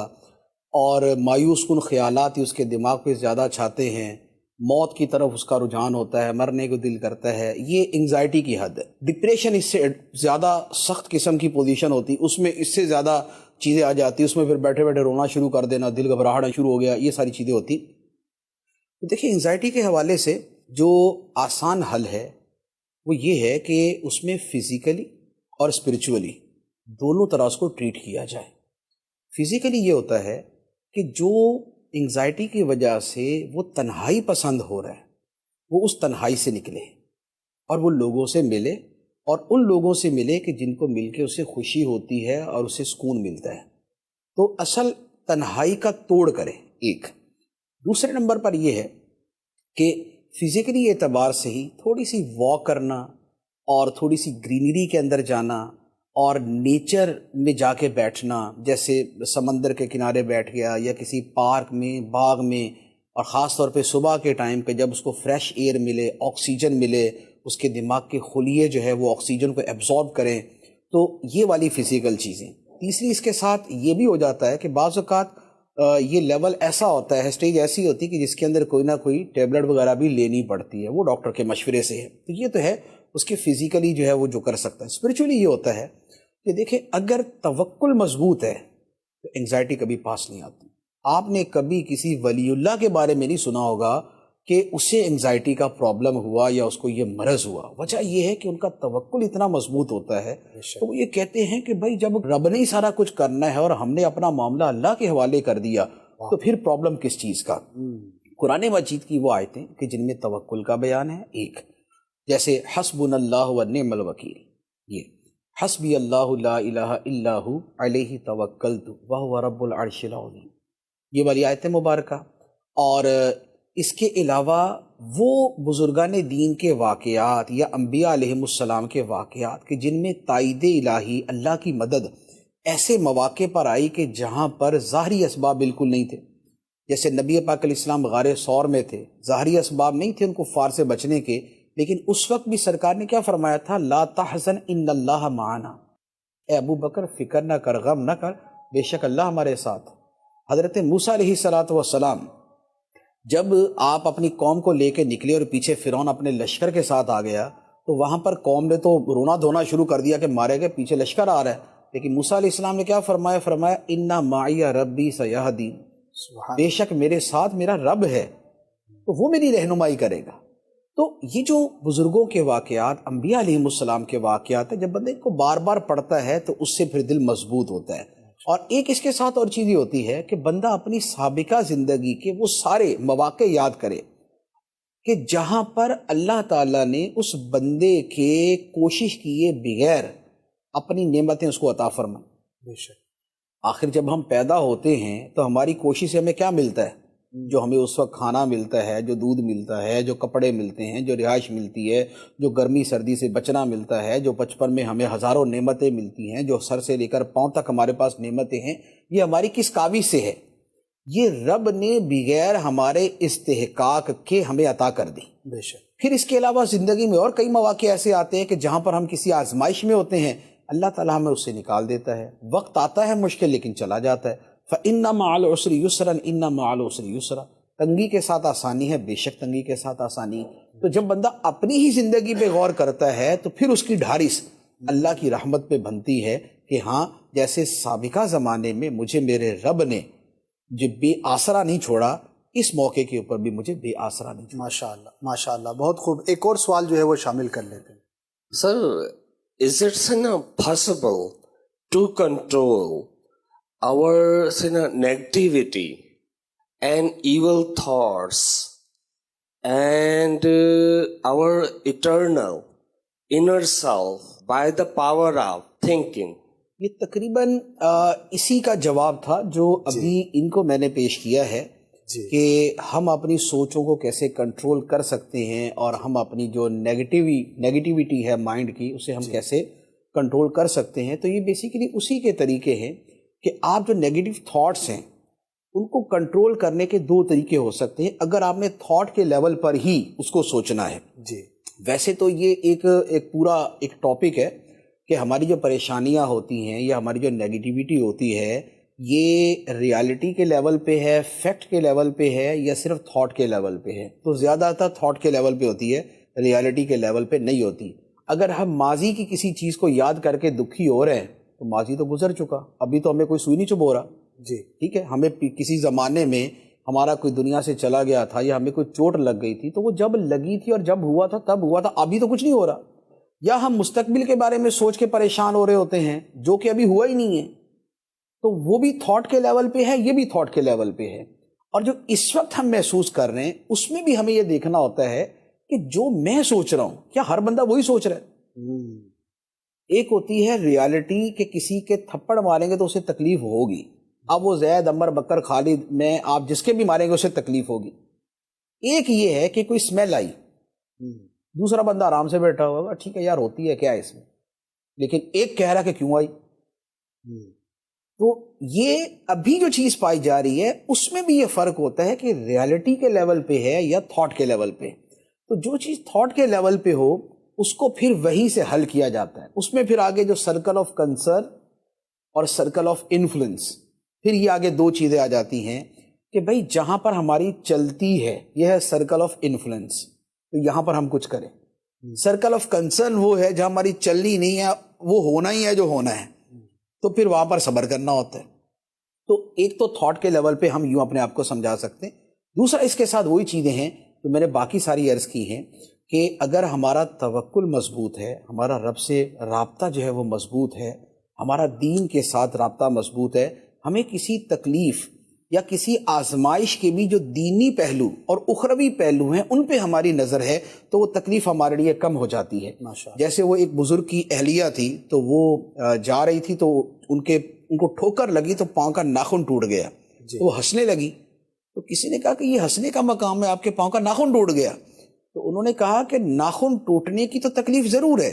اور مایوس کن خیالات ہی اس کے دماغ پہ زیادہ چھاتے ہیں، موت کی طرف اس کا رجحان ہوتا ہے، مرنے کو دل کرتا ہے۔ یہ انگزائٹی کی حد ہے۔ ڈپریشن اس سے زیادہ سخت قسم کی پوزیشن ہوتی، اس میں اس سے زیادہ چیزیں آ جاتی، اس میں پھر بیٹھے بیٹھے رونا شروع کر دینا، دل گھبراہٹنا شروع ہو گیا، یہ ساری چیزیں ہوتی۔ تو دیکھیں انگزائٹی کے حوالے سے جو آسان حل ہے وہ یہ ہے کہ اس میں فزیکلی اور اسپرچولی دونوں طرح اس کو ٹریٹ کیا جائے۔ فزیکلی یہ ہوتا ہے کہ جو انگزائٹی کی وجہ سے وہ تنہائی پسند ہو رہا ہے، وہ اس تنہائی سے نکلے اور وہ لوگوں سے ملے، اور ان لوگوں سے ملے کہ جن کو مل کے اسے خوشی ہوتی ہے اور اسے سکون ملتا ہے۔ تو اصل تنہائی کا توڑ کرے ایک۔ دوسرے نمبر پر یہ ہے کہ فزیکلی اعتبار سے ہی تھوڑی سی واک کرنا اور تھوڑی سی گرینری کے اندر جانا اور نیچر میں جا کے بیٹھنا، جیسے سمندر کے کنارے بیٹھ گیا یا کسی پارک میں، باغ میں، اور خاص طور پہ صبح کے ٹائم پہ جب اس کو فریش ایئر ملے، آکسیجن ملے، اس کے دماغ کے خلیے جو ہے وہ آکسیجن کو ایبزارب کریں، تو یہ والی فزیکل چیزیں۔ تیسری اس کے ساتھ یہ بھی ہو جاتا ہے کہ بعض اوقات یہ لیول ایسا ہوتا ہے، اسٹیج ایسی ہوتی ہے کہ جس کے اندر کوئی نہ کوئی ٹیبلٹ وغیرہ بھی لینی پڑتی ہے، وہ ڈاکٹر کے مشورے سے ہے۔ تو یہ تو ہے اس کے فزیکلی جو ہے وہ جو کر سکتا ہے۔ اسپرچولی یہ ہوتا ہے کہ دیکھیں اگر توکل مضبوط ہے تو انگزائٹی کبھی پاس نہیں آتی۔ آپ نے کبھی کسی ولی اللہ کے بارے میں نہیں سنا ہوگا کہ اسے انگزائٹی کا پرابلم ہوا یا اس کو یہ مرض ہوا۔ وجہ یہ ہے کہ ان کا توکل اتنا مضبوط ہوتا ہے، تو وہ یہ کہتے ہیں کہ بھائی جب رب نے ہی سارا کچھ کرنا ہے اور ہم نے اپنا معاملہ اللہ کے حوالے کر دیا تو پھر پرابلم کس چیز کا۔ قرآن مجید کی وہ آیتیں کہ جن میں توکل کا بیان ہے، ایک جیسے حسبنا اللہ و نعم الوکیل، یہ حسبی اللہ لا الہ الا ہو علیہ توکلت وہو رب العرش العظیم، یہ والی آیت مبارکہ۔ اور اس کے علاوہ وہ بزرگان دین کے واقعات یا انبیاء علیہم السلام کے واقعات کہ جن میں تائید الہی، اللہ کی مدد ایسے مواقع پر آئی کہ جہاں پر ظاہری اسباب بالکل نہیں تھے، جیسے نبی پاک علیہ السلام غار ثور میں تھے، ظاہری اسباب نہیں تھے ان کفار سے بچنے کے، لیکن اس وقت بھی سرکار نے کیا فرمایا تھا؟ لا تحزن ان اللہ معنا، اے ابو بکر فکر نہ کر، غم نہ کر، بے شک اللہ ہمارے ساتھ۔ حضرت موسیٰ علیہ السلام جب آپ اپنی قوم کو لے کے نکلے اور پیچھے فرعون اپنے لشکر کے ساتھ آ گیا تو وہاں پر قوم نے تو رونا دھونا شروع کر دیا کہ مارے گئے، پیچھے لشکر آ رہا ہے، لیکن موسیٰ علیہ السلام نے کیا فرمایا؟ فرمایا انا معی ربی سیہدین، بے شک میرے ساتھ میرا رب ہے تو وہ میری رہنمائی کرے گا۔ تو یہ جو بزرگوں کے واقعات، انبیاء علیہ السلام کے واقعات ہیں، جب بندے کو بار بار پڑھتا ہے تو اس سے پھر دل مضبوط ہوتا ہے۔ اور ایک اس کے ساتھ اور چیز یہ ہوتی ہے کہ بندہ اپنی سابقہ زندگی کے وہ سارے مواقع یاد کرے کہ جہاں پر اللہ تعالیٰ نے اس بندے کے کوشش کیے بغیر اپنی نعمتیں اس کو عطا فرمائیں۔ بے شک آخر جب ہم پیدا ہوتے ہیں تو ہماری کوشش سے ہمیں کیا ملتا ہے؟ جو ہمیں اس وقت کھانا ملتا ہے، جو دودھ ملتا ہے، جو کپڑے ملتے ہیں، جو رہائش ملتی ہے، جو گرمی سردی سے بچنا ملتا ہے، جو بچپن میں ہمیں ہزاروں نعمتیں ملتی ہیں، جو سر سے لے کر پاؤں تک ہمارے پاس نعمتیں ہیں، یہ ہماری کس کاوش سے ہے؟ یہ رب نے بغیر ہمارے استحقاق کے ہمیں عطا کر دی۔ بے شک پھر اس کے علاوہ زندگی میں اور کئی مواقع ایسے آتے ہیں کہ جہاں پر ہم کسی آزمائش میں ہوتے ہیں، اللہ تعالیٰ ہمیں اس سے نکال دیتا ہے۔ وقت آتا ہے مشکل لیکن چلا جاتا ہے۔ فَإِنَّ مَعَ الْعُسْرِ يُسْرًا إِنَّ مَعَ الْعُسْرِ يُسْرًا، تنگی کے ساتھ آسانی ہے، بے شک تنگی کے ساتھ آسانی۔ تو جب بندہ اپنی ہی زندگی پہ غور کرتا ہے تو پھر اس کی ڈھارس اللہ کی رحمت پہ بنتی ہے کہ ہاں، جیسے سابقہ زمانے میں مجھے میرے رب نے جو بے آسرا نہیں چھوڑا، اس موقع کے اوپر بھی مجھے بے آسرا نہیں چھوڑا۔ ماشاءاللہ ماشاءاللہ، بہت خوب۔ ایک اور سوال جو ہے وہ شامل کر لیتے ہیں۔ Sir, is it possible to control our negativity and evil thoughts and our eternal inner self by the power of thinking? یہ تقریباً اسی کا جواب تھا جو ابھی ان کو میں نے پیش کیا ہے کہ ہم اپنی سوچوں کو کیسے کنٹرول کر سکتے ہیں اور ہم اپنی جو نیگیٹیوٹی ہے مائنڈ کی، اسے ہم کیسے کنٹرول کر سکتے ہیں۔ تو یہ بیسیکلی اسی کے طریقے ہیں کہ آپ جو نیگیٹو تھاٹس ہیں ان کو کنٹرول کرنے کے دو طریقے ہو سکتے ہیں اگر آپ نے تھاٹ کے لیول پر ہی اس کو سوچنا ہے۔ جی ویسے تو یہ ایک پورا ایک ٹاپک ہے کہ ہماری جو پریشانیاں ہوتی ہیں یا ہماری جو نیگیٹیوٹی ہوتی ہے، یہ ریالٹی کے لیول پہ ہے، فیکٹ کے لیول پہ ہے، یا صرف تھاٹ کے لیول پہ ہے؟ تو زیادہ تر تھاٹ کے لیول پہ ہوتی ہے، ریالٹی کے لیول پہ نہیں ہوتی۔ اگر ہم ماضی کی کسی چیز کو یاد کر کے دکھی ہو رہے ہیں تو ماضی تو گزر چکا، ابھی تو ہمیں کوئی سوئی نہیں چبھو رہا۔ جی ٹھیک ہے، ہمیں کسی زمانے میں ہمارا کوئی دنیا سے چلا گیا تھا یا ہمیں کوئی چوٹ لگ گئی تھی، تو وہ جب لگی تھی اور جب ہوا تھا تب ہوا تھا، ابھی تو کچھ نہیں ہو رہا۔ یا ہم مستقبل کے بارے میں سوچ کے پریشان ہو رہے ہوتے ہیں جو کہ ابھی ہوا ہی نہیں ہے، تو وہ بھی تھاٹ کے لیول پہ ہے، یہ بھی تھاٹ کے لیول پہ ہے۔ اور جو اس وقت ہم محسوس کر رہے ہیں اس میں بھی ہمیں یہ دیکھنا ہوتا ہے کہ جو میں سوچ رہا ہوں کیا ہر بندہ وہی سوچ رہا ہے؟ ایک ہوتی ہے ریالٹی کہ کسی کے تھپڑ ماریں گے تو اسے تکلیف ہوگی، اب وہ زید، عمر، بکر، خالد میں آپ جس کے بھی ماریں گے اسے تکلیف ہوگی۔ ایک یہ ہے کہ کوئی اسمیل آئی، دوسرا بندہ آرام سے بیٹھا ہوگا، ٹھیک ہے یار ہوتی ہے کیا اس میں، لیکن ایک کہہ رہا کہ کیوں آئی۔ تو یہ ابھی جو چیز پائی جا رہی ہے اس میں بھی یہ فرق ہوتا ہے کہ ریالٹی کے لیول پہ ہے یا تھاٹ کے لیول پہ۔ تو جو چیز تھاٹ کے لیول پہ ہو اس کو پھر وہیں سے حل کیا جاتا ہے، اس میں پھر آگے جو سرکل آف کنسرن اور سرکل آف انفلوئنس، پھر یہ آگے دو چیزیں آ جاتی ہیں کہ بھائی جہاں پر ہماری چلتی ہے یہ ہے سرکل آف انفلوئنس، تو یہاں پر ہم کچھ کریں۔ سرکل آف کنسرن وہ ہے جہاں ہماری چلنی نہیں ہے، وہ ہونا ہی ہے جو ہونا ہے، تو پھر وہاں پر صبر کرنا ہوتا ہے۔ تو ایک تو تھاٹ کے لیول پہ ہم یوں اپنے آپ کو سمجھا سکتے ہیں، دوسرا اس کے ساتھ وہی چیزیں ہیں جو میں نے باقی ساری عرض کی ہیں کہ اگر ہمارا توکل مضبوط ہے، ہمارا رب سے رابطہ جو ہے وہ مضبوط ہے، ہمارا دین کے ساتھ رابطہ مضبوط ہے، ہمیں کسی تکلیف یا کسی آزمائش کے بھی جو دینی پہلو اور اخروی پہلو ہیں ان پہ ہماری نظر ہے تو وہ تکلیف ہمارے لیے کم ہو جاتی ہے۔ جیسے وہ ایک بزرگ کی اہلیہ تھی تو وہ جا رہی تھی تو ان کو ٹھوکر لگی تو پاؤں کا ناخن ٹوٹ گیا، تو وہ ہنسنے لگی، تو کسی نے کہا کہ یہ ہنسنے کا مقام ہے، آپ کے پاؤں کا ناخن ٹوٹ گیا۔ تو انہوں نے کہا کہ ناخن ٹوٹنے کی تو تکلیف ضرور ہے،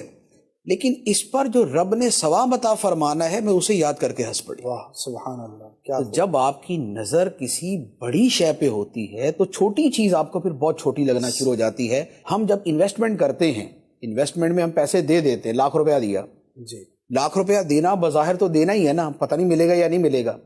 لیکن اس پر جو رب نے ثواب عطا فرمانا ہے میں اسے یاد کر کے ہنس پڑی. واہ سبحان اللہ. کیا تو جب آپ کی نظر کسی بڑی شے پہ ہوتی ہے تو چھوٹی چیز آپ کو پھر بہت چھوٹی لگنا شروع ہو جاتی ہے. ہم جب انویسٹمنٹ کرتے ہیں، انویسٹمنٹ میں ہم پیسے دے دیتے ہیں، لاکھ روپیہ دیا، جی لاکھ روپیہ دینا بظاہر تو دینا ہی ہے نا، پتہ نہیں ملے گا یا نہیں ملے گا،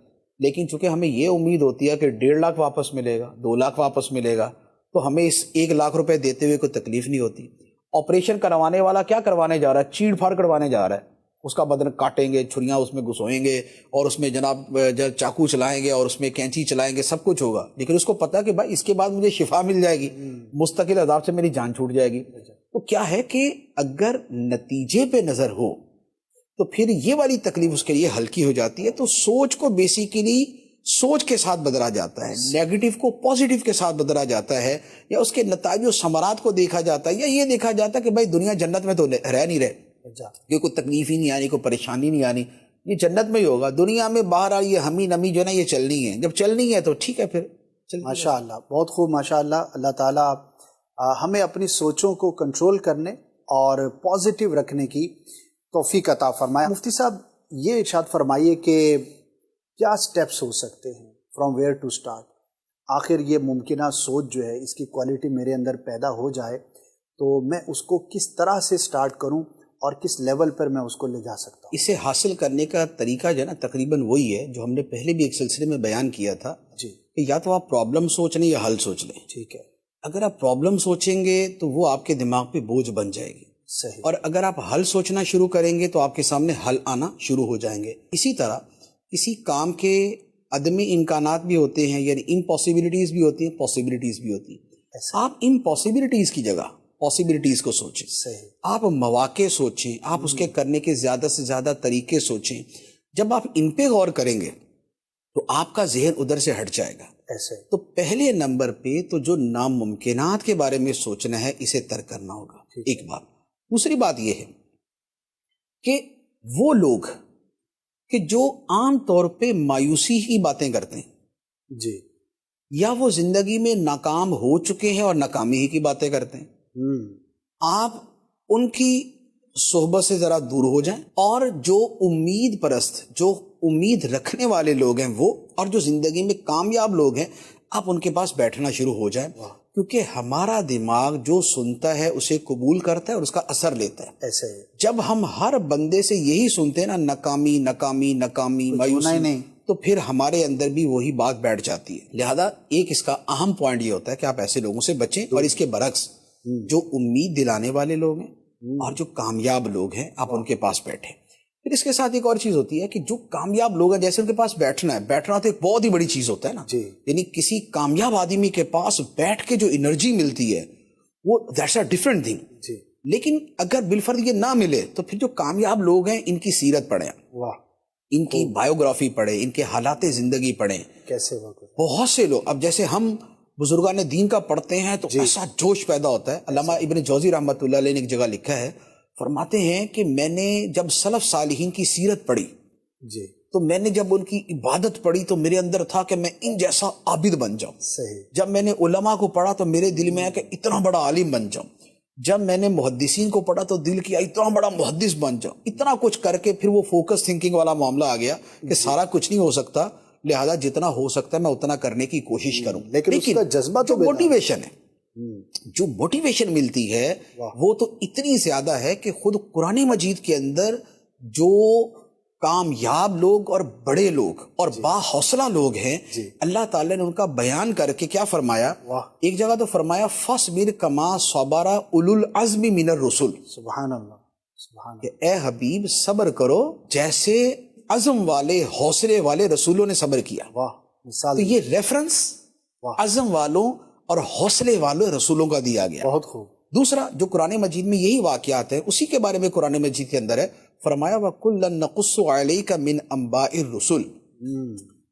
لیکن چونکہ ہمیں یہ امید ہوتی ہے کہ 1.5 لاکھ واپس ملے گا، 2 لاکھ واپس ملے گا، تو ہمیں اس 1 لاکھ روپے دیتے ہوئے کوئی تکلیف نہیں ہوتی. آپریشن کروانے والا کیا کروانے جا رہا ہے؟ چیڑ پھاڑ کروانے جا رہا ہے. اس کا بدن کاٹیں گے، چھریاں اس میں گھسوئیں گے، اور اس میں جناب چاقو چلائیں گے، اور اس میں کینچی چلائیں گے، سب کچھ ہوگا، لیکن اس کو پتا کہ بھائی اس کے بعد مجھے شفا مل جائے گی، مستقل عذاب سے میری جان چھوٹ جائے گی. تو کیا ہے کہ اگر نتیجے پہ نظر ہو تو پھر یہ والی تکلیف اس کے لیے ہلکی ہو جاتی ہے. تو سوچ کو بیسیکلی سوچ کے ساتھ بدلا جاتا ہے، نیگیٹو کو پازیٹیو کے ساتھ بدلا جاتا ہے، یا اس کے نتائج و ثمرات کو دیکھا جاتا ہے، یا یہ دیکھا جاتا ہے کہ بھائی دنیا جنت میں تو رہ نہیں رہے، کہ کوئی تکلیف ہی نہیں آنی، کوئی پریشانی نہیں آنی، یہ جنت میں ہی ہوگا. دنیا میں باہر یہ ہمی نمی جو ہے نا یہ چلنی ہے، جب چلنی ہے تو ٹھیک ہے پھر ماشاء اللہ. بہت خوب ماشاء اللہ. اللہ تعالیٰ ہمیں اپنی سوچوں کو کنٹرول کرنے اور پازیٹیو رکھنے کی توفیق عطا فرمائے. مفتی صاحب یہ ارشاد فرمائیے کہ کیا سٹیپس ہو سکتے ہیں فرام ویئر ٹو سٹارٹ؟ آخر یہ ممکنہ سوچ جو ہے اس کی کوالٹی میرے اندر پیدا ہو جائے تو میں اس کو کس طرح سے سٹارٹ کروں اور کس لیول پر میں اس کو لے جا سکتا ہوں؟ اسے حاصل کرنے کا طریقہ جو ہے نا تقریباً وہی ہے جو ہم نے پہلے بھی ایک سلسلے میں بیان کیا تھا، جی کہ یا تو آپ پرابلم سوچ لیں یا حل سوچ لیں. ٹھیک ہے. اگر آپ پرابلم سوچیں گے تو وہ آپ کے دماغ پہ بوجھ بن جائے گی، صحیح. اور اگر آپ حل سوچنا شروع کریں گے تو آپ کے سامنے حل آنا شروع ہو جائیں گے. اسی طرح کسی کام کے عدم امکانات بھی ہوتے ہیں، یعنی امپاسبلٹیز بھی ہوتی ہیں، پاسبلٹیز بھی ہوتی ہیں. آپ امپاسبلٹیز کی جگہ پاسبلٹیز کو سوچیں، صحیح. آپ مواقع سوچیں، آپ اس کے کرنے کے زیادہ سے زیادہ طریقے سوچیں. جب آپ ان پہ غور کریں گے تو آپ کا ذہن ادھر سے ہٹ جائے گا. ایسے تو پہلے نمبر پہ تو جو ناممکنات کے بارے میں سوچنا ہے اسے ترک کرنا ہوگا، ایک بات. دوسری بات یہ ہے کہ وہ لوگ کہ جو عام طور پہ مایوسی کی باتیں کرتے ہیں، جی یا وہ زندگی میں ناکام ہو چکے ہیں اور ناکامی ہی کی باتیں کرتے ہیں، آپ ان کی صحبت سے ذرا دور ہو جائیں، اور جو امید پرست، جو امید رکھنے والے لوگ ہیں وہ، اور جو زندگی میں کامیاب لوگ ہیں، آپ ان کے پاس بیٹھنا شروع ہو جائیں. کیونکہ ہمارا دماغ جو سنتا ہے اسے قبول کرتا ہے اور اس کا اثر لیتا ہے. ایسے جب ہم ہر بندے سے یہی سنتے ہیں نا، ناکامی ناکامی ناکامی مایوسی، نہیں تو پھر ہمارے اندر بھی وہی بات بیٹھ جاتی ہے. لہذا ایک اس کا اہم پوائنٹ یہ ہوتا ہے کہ آپ ایسے لوگوں سے بچیں، اور اس کے برعکس جو امید دلانے والے لوگ ہیں اور جو کامیاب لوگ ہیں آپ ان کے پاس بیٹھیں. پھر اس کے ساتھ ایک اور چیز ہوتی ہے کہ جو کامیاب لوگ ہیں جیسے ان کے پاس بیٹھنا تو ایک بہت ہی بڑی چیز ہوتا ہے نا. جی. یعنی کسی کامیاب آدمی کے پاس بیٹھ کے جو انرجی ملتی ہے وہ دیٹس اے ڈفرنٹ تھنگ. جی. لیکن اگر بالفرض یہ نہ ملے تو پھر جو کامیاب لوگ ہیں ان کی سیرت پڑھیں، واہ ان کی بایوگرافی پڑھیں، ان کے حالات زندگی پڑھیں. کیسے وہ بہت سے لوگ اب جیسے ہم بزرگان دین کا پڑھتے ہیں تو ایسا جوش پیدا ہوتا ہے. علامہ ابن جوزی رحمۃ اللہ علیہ نے ایک جگہ لکھا ہے، فرماتے ہیں کہ میں نے جب سلف صالحین کی سیرت پڑھی جی تو میں نے جب ان کی عبادت پڑھی تو میرے اندر تھا کہ میں ان جیسا عابد بن جاؤں. صحیح. جب میں نے علماء کو پڑھا تو میرے دل میں آیا کہ اتنا بڑا عالم بن جاؤں. جب میں نے محدثین کو پڑھا تو دل کیا اتنا بڑا محدث بن جاؤں. اتنا کچھ کر کے پھر وہ فوکس تھنکنگ والا معاملہ آ گیا کہ سارا کچھ نہیں ہو سکتا، لہذا جتنا ہو سکتا ہے میں اتنا کرنے کی کوشش کروں. لیکن اس کا جذبہ جو موٹیویشن ہے، جو موٹیویشن ملتی ہے وہ تو اتنی زیادہ ہے کہ خود قرآن مجید کے اندر جو کامیاب لوگ اور بڑے لوگ اور با حوصلہ لوگ ہیں، اللہ تعالیٰ نے ان کا بیان کر کے کیا فرمایا؟ ایک جگہ تو فرمایا فَاصْبِرْ كَمَا صَبَرَ أُولُو الْعَزْمِ مِنَ الرُّسُلِ. سبحان اللہ، سبحان کہ اے حبیب صبر کرو جیسے عزم والے حوصلے والے رسولوں نے صبر کیا. واہ مثال. تو یہ ریفرنس عزم والوں اور حوصلے والوں رسولوں کا دیا گیا. بہت خوب. دوسرا جو قرآن مجید میں یہی واقعات ہیں اسی کے بارے میں قرآن مجید کے اندر ہے، فرمایا وَكُلًّا نَقُصُّ عَلَيْكَ مِنْ أَنْبَاءِ الرُّسُلِ.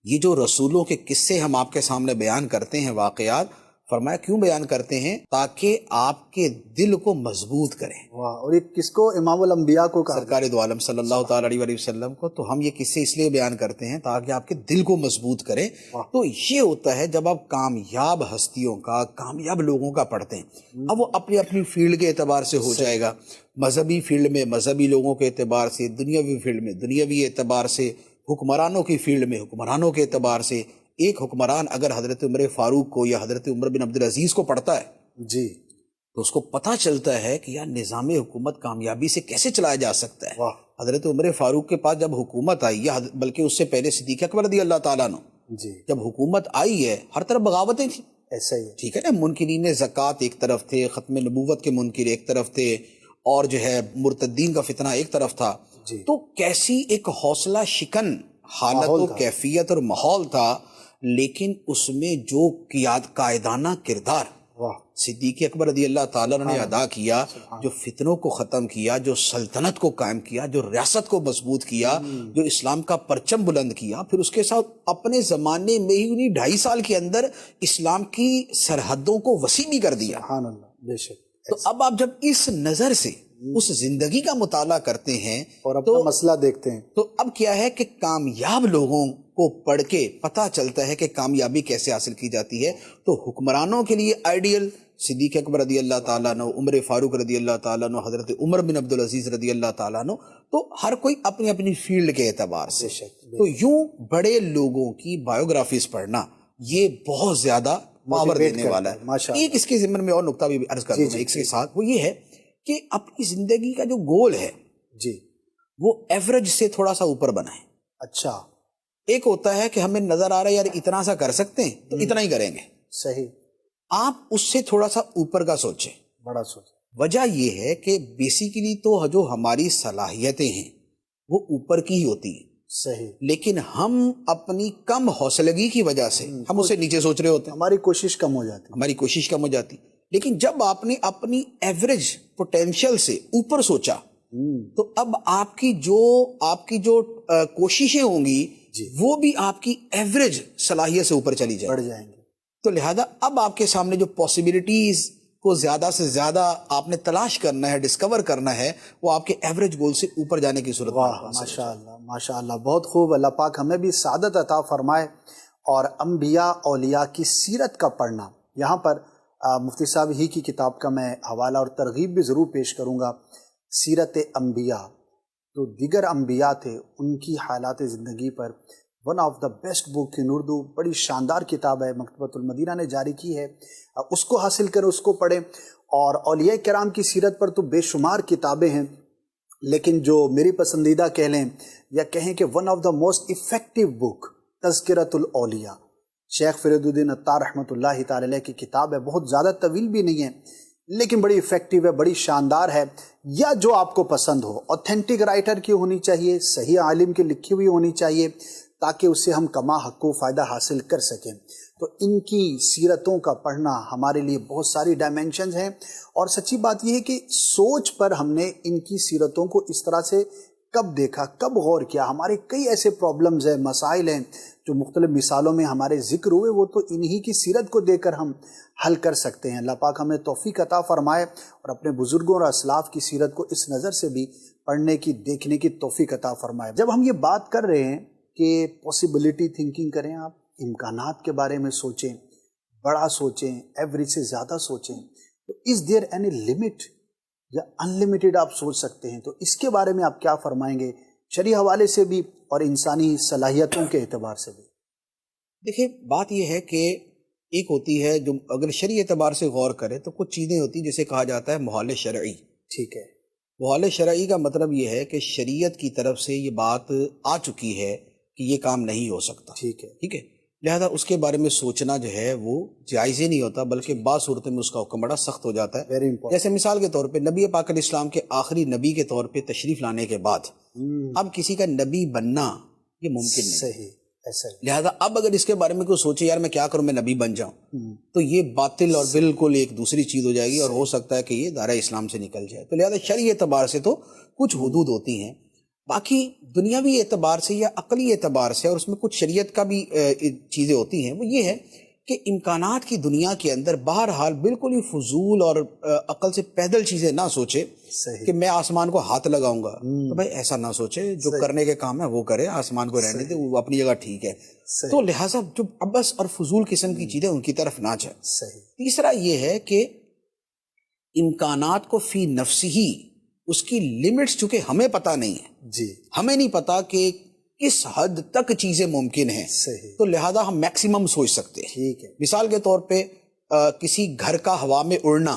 یہ جو رسولوں کے قصے ہم آپ کے سامنے بیان کرتے ہیں، واقعات، فرمایا کیوں بیان کرتے ہیں؟ تاکہ آپ کے دل کو مضبوط کریں. واہ. اور یہ کس کو؟ امام الانبیاء کو کہا. سرکار دو عالم صلی اللہ تعالی علیہ وآلہ وسلم کو. تو ہم یہ قصے اس لیے بیان کرتے ہیں تاکہ آپ کے دل کو مضبوط کریں. تو یہ ہوتا ہے جب آپ کامیاب ہستیوں کا، کامیاب لوگوں کا پڑھتے ہیں. اب وہ اپنی اپنی فیلڈ کے اعتبار سے ہو جائے گا. مذہبی فیلڈ میں مذہبی لوگوں کے اعتبار سے، دنیاوی فیلڈ میں دنیاوی اعتبار سے، حکمرانوں کی فیلڈ میں حکمرانوں کے اعتبار سے. ایک حکمران اگر حضرت عمر فاروق کو یا حضرت عمر بن عبدالعزیز کو پڑھتا ہے جی تو اس کو پتہ چلتا ہے کہ یار نظام حکومت کامیابی سے کیسے چلایا جا سکتا ہے. واہ. حضرت عمر فاروق کے پاس جب حکومت آئی، یا بلکہ اس سے پہلے صدیق اکبر رضی اللہ تعالیٰ عنہ، جی جب حکومت آئی ہے ہر طرف بغاوتیں تھیں. ایسا ہی ہے. ٹھیک ہے نا، منکرین زکوٰۃ ایک طرف تھے، ختم نبوت کے منکر ایک طرف تھے، اور جو ہے مرتدین کا فتنہ ایک طرف تھا. جی. تو کیسی ایک حوصلہ شکن حالت و کیفیت اور ماحول تھا، لیکن اس میں جو قائدانہ کردار واہ. صدیق اکبر رضی اللہ تعالیٰ نے ادا کیا، جو فتنوں کو ختم کیا، جو سلطنت کو قائم کیا، جو ریاست کو مضبوط کیا، جو اسلام کا پرچم بلند کیا، پھر اس کے ساتھ اپنے زمانے میں ہی انہیں 2.5 سال کے اندر اسلام کی سرحدوں کو وسیع بھی کر دیا. سبحان اللہ. بے شک. تو اب آپ جب اس نظر سے اس زندگی کا مطالعہ کرتے ہیں اور اپنا مسئلہ دیکھتے ہیں تو اب کیا ہے کہ کامیاب لوگوں کو پڑھ کے پتہ چلتا ہے کہ کامیابی کیسے حاصل کی جاتی ہے. تو حکمرانوں کے لیے آئیڈیل صدیق اکبر رضی اللہ تعالیٰ عنہ، عمر فاروق رضی اللہ تعالیٰ عنہ، حضرت عمر بن عبدالعزیز رضی اللہ تعالیٰ عنہ. تو ہر کوئی اپنی اپنی فیلڈ کے اعتبار سے. تو یوں بڑے لوگوں کی بایوگرافیز پڑھنا یہ بہت زیادہ پاور دینے والا ہے. ایک اس کے ضمن میں اور نقطہ بھی عرض کر دوں میں ایک کے ساتھ، وہ یہ ہے کہ اپنی زندگی کا جو گول ہے جی وہ ایوریج سے تھوڑا سا اوپر بنائیں. اچھا. ایک ہوتا ہے کہ ہمیں نظر آ رہا ہے یار اتنا سا کر سکتے ہیں تو اتنا ہی کریں گے. صحیح. آپ اس سے تھوڑا سا اوپر کا سوچیں. بڑا سوچ. وجہ یہ ہے کہ بیسیکلی تو جو ہماری صلاحیتیں ہیں وہ اوپر کی ہی ہوتی ہیں. صحیح. لیکن ہم اپنی کم حوصلگی کی وجہ سے ہم اسے نیچے سوچ رہے ہوتے ہیں، ہماری کوشش کم ہو جاتی. ہماری کوشش کم ہو جاتی. لیکن جب آپ نے اپنی ایوریج پوٹینشیل سے اوپر سوچا تو اب آپ کی جو کوششیں ہوں گی وہ بھی آپ کی ایوریج صلاحیت سے اوپر چلی بڑھ جائیں جائیں گے. تو لہذا اب آپ کے سامنے جو پاسبلٹیز کو زیادہ سے زیادہ آپ نے تلاش کرنا ہے، ڈسکور کرنا ہے، وہ آپ کے ایوریج گول سے اوپر جانے کی صورت. واہ ماشاء اللہ ماشاء اللہ. بہت خوب. اللہ پاک ہمیں بھی سعادت عطا فرمائے. اور انبیاء اولیاء کی سیرت کا پڑھنا، یہاں پر مفتی صاحب ہی کی کتاب کا میں حوالہ اور ترغیب بھی ضرور پیش کروں گا. سیرت انبیاء، جو دیگر انبیاء تھے ان کی حالات زندگی پر ون آف دا بیسٹ بک ان اردو. بڑی شاندار کتاب ہے، مکتبۃ المدینہ نے جاری کی ہے. اس کو حاصل کریں، اس کو پڑھیں. اور اولیاء کرام کی سیرت پر تو بے شمار کتابیں ہیں، لیکن جو میری پسندیدہ کہہ لیں یا کہیں کہ one of the most effective book تذکرۃ الاولیاء، شیخ فرید الدین عطار رحمۃ اللہ تعالی علیہ کی کتاب ہے. بہت زیادہ طویل بھی نہیں ہے لیکن بڑی افیکٹو ہے، بڑی شاندار ہے. یا جو آپ کو پسند ہو، اوتھینٹک رائٹر کی ہونی چاہیے، صحیح عالم کی لکھی ہوئی ہونی چاہیے، تاکہ اس سے ہم کما حق و فائدہ حاصل کر سکیں. تو ان کی سیرتوں کا پڑھنا ہمارے لیے بہت ساری ڈائمینشنز ہیں. اور سچی بات یہ ہے کہ سوچ پر ہم نے ان کی سیرتوں کو اس طرح سے کب دیکھا، کب غور کیا. ہمارے کئی ایسے پرابلمز ہیں، مسائل ہیں جو مختلف مثالوں میں ہمارے ذکر ہوئے، وہ تو انہی کی سیرت کو دیکھ کر ہم حل کر سکتے ہیں. اللہ پاک ہمیں توفیق عطا فرمائے اور اپنے بزرگوں اور اسلاف کی سیرت کو اس نظر سے بھی پڑھنے کی، دیکھنے کی توفیق عطا فرمائے. جب ہم یہ بات کر رہے ہیں کہ پاسبلٹی تھنکنگ کریں، آپ امکانات کے بارے میں سوچیں، بڑا سوچیں، ایوریج سے زیادہ سوچیں، تو از دیر اینی لمٹ یا انلمیٹڈ آپ سوچ سکتے ہیں؟ تو اس کے بارے میں آپ کیا فرمائیں گے، شرعی حوالے سے بھی اور انسانی صلاحیتوں کے اعتبار سے بھی؟ دیکھیں بات یہ ہے کہ ایک ہوتی ہے جو اگر شرعی اعتبار سے غور کرے تو کچھ چیزیں ہوتی ہیں جسے کہا جاتا ہے محال شرعی. ٹھیک ہے. محال شرعی کا مطلب یہ ہے کہ شریعت کی طرف سے یہ بات آ چکی ہے کہ یہ کام نہیں ہو سکتا. ٹھیک ہے. ٹھیک ہے. لہذا اس کے بارے میں سوچنا جو ہے وہ جائز ہی نہیں ہوتا، بلکہ بعض صورتوں میں اس کا حکم بڑا سخت ہو جاتا ہے. Very important. جیسے مثال کے طور پہ نبی پاک علیہ السلام کے آخری نبی کے طور پہ تشریف لانے کے بعد اب کسی کا نبی بننا یہ ممکن نہیں. صحیح. ایسا ہے. لہذا اب اگر اس کے بارے میں کوئی سوچے یار میں کیا کروں، میں نبی بن جاؤں، تو یہ باطل اور بالکل ایک دوسری چیز ہو جائے گی، اور ہو سکتا ہے کہ یہ دائرہ اسلام سے نکل جائے. تو لہذا شرعی اعتبار سے تو کچھ حدود ہوتی ہیں. باقی دنیاوی اعتبار سے یا عقلی اعتبار سے، اور اس میں کچھ شریعت کا بھی چیزیں ہوتی ہیں، وہ یہ ہے کہ امکانات کی دنیا کے اندر بہرحال بالکل ہی فضول اور عقل سے پیدل چیزیں نہ سوچے کہ میں آسمان کو ہاتھ لگاؤں گا. تو بھائی ایسا نہ سوچے, جو کرنے کے کام ہے وہ کرے, آسمان کو رہنے دے, وہ اپنی جگہ ٹھیک ہے. تو لہٰذا جو عبث اور فضول قسم کی چیزیں ان کی طرف نہ جائے. تیسرا یہ ہے کہ امکانات کو فی نفس ہی اس کی لمٹس چونکہ ہمیں پتہ نہیں ہے, جی ہمیں نہیں پتا کہ کس حد تک چیزیں ممکن ہیں, تو لہذا ہم میکسیمم سوچ سکتے ہیں. ٹھیک ہے. مثال کے طور پہ کسی گھر کا ہوا میں اڑنا,